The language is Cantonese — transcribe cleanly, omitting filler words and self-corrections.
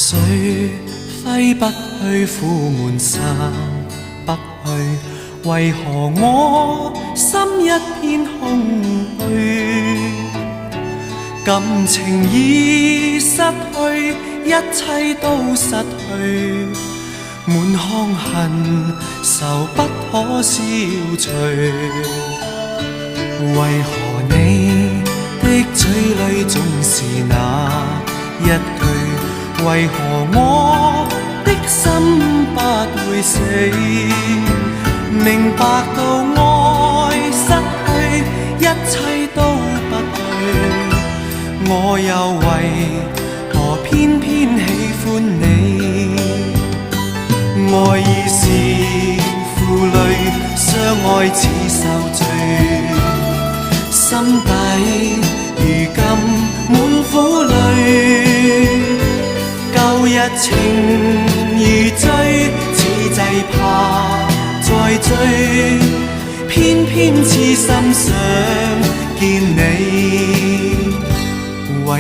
水揮不去，苦悶散不去，為何我心一片空虛？感情已失去，一切都失去，滿腔恨愁不可消除。為何你的嘴裏總是那一句？為何我的心不會死？明白到愛失去，一切都不對，我又為何偏偏喜歡你？愛已是負累，相愛似受罪，心底如今滿苦淚。舊日情如醉，此際怕再追，偏偏痴心想見你。為